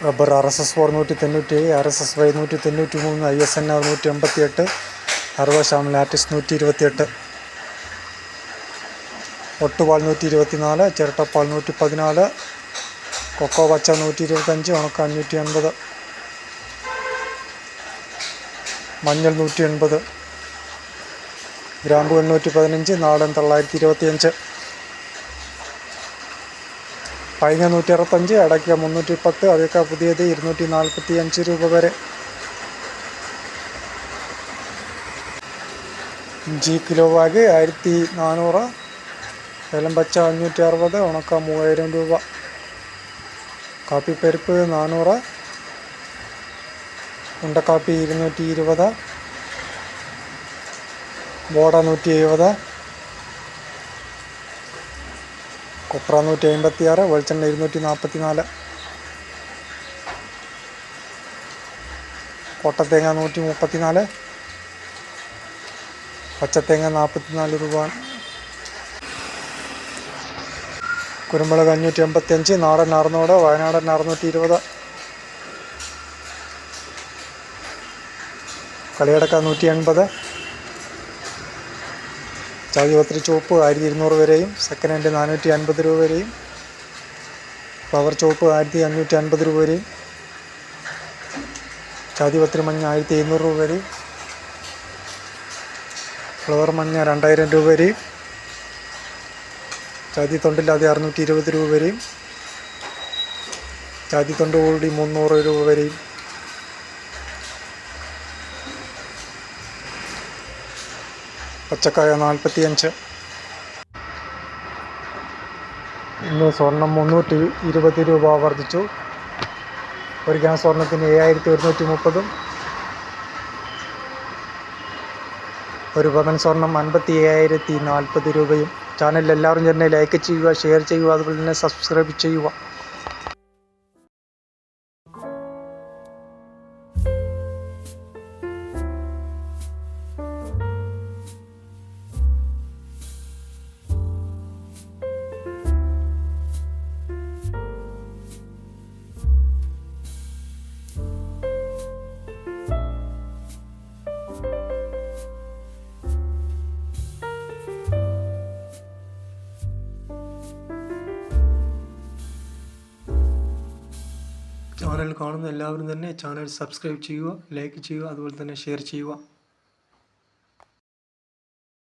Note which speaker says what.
Speaker 1: Rubber RSS 4 197, RSSY 193, ISNR 188, അറുപശാം latex 128, ഒട്ടുപാൽ 124, ചിരട്ടപ്പാൽ 114, കൊക്കോ പച്ച 125, ഉണക്ക 580, മഞ്ഞൾ 180, ഗ്രാമ്പു 815, നാടൻ 925, പൈങ്ങ 165, അടയ്ക്ക 310, അതൊക്കെ പുതിയത് 245 രൂപ വരെ. ഇഞ്ചി കിലോ ബാഗ് 1400, ഏലം പച്ച 560, ഉണക്ക 3000 രൂപ. കാപ്പിപ്പരിപ്പ് 400, ഉണ്ടക്കാപ്പി 220, ബോഡ 170, കൊപ്ര 156, വെളിച്ചെണ്ണ 244, കൊട്ടത്തേങ്ങ 134, പച്ചത്തേങ്ങ 44 രൂപ. കുരുമുളക് 585, നാടൻ 600, വയനാടൻ 620, കളിയടക്ക 180, ജാതിപത്രി ചുവപ്പ് 1200 വരെയും, സെക്കൻഡ് ഹാൻഡ് 450 രൂപ വരെയും, ഫ്ലവർ ചുവപ്പ് 1550 രൂപ വരെയും, ജാതിപത്രി മഞ്ഞ 1700 രൂപ വരെയും, ഫ്ലവർ മഞ്ഞ 2000 രൂപ വരെയും, ജാതി തൊണ്ടില്ലാതെ 620 രൂപ വരെയും, ജാതി തൊണ്ട് കൂടി 300 രൂപ വരെയും. പച്ചക്കായ 45. ഇന്ന് സ്വർണം 320 രൂപ വർദ്ധിച്ചു. ഒരു ഗ്രാം സ്വർണത്തിന് 7130, ഒരു പവൻ സ്വർണം 57,040 രൂപയും. ചാനൽ എല്ലാവരും തന്നെ ലൈക്ക് ചെയ്യുക, ഷെയർ ചെയ്യുക, അതുപോലെ തന്നെ സബ്സ്ക്രൈബ് ചെയ്യുക. ചാനൽ കാണുന്ന എല്ലാവരും തന്നെ ചാനൽ സബ്സ്ക്രൈബ് ചെയ്യുക, ലൈക്ക് ചെയ്യുക, അതുപോലെ തന്നെ ഷെയർ ചെയ്യുക.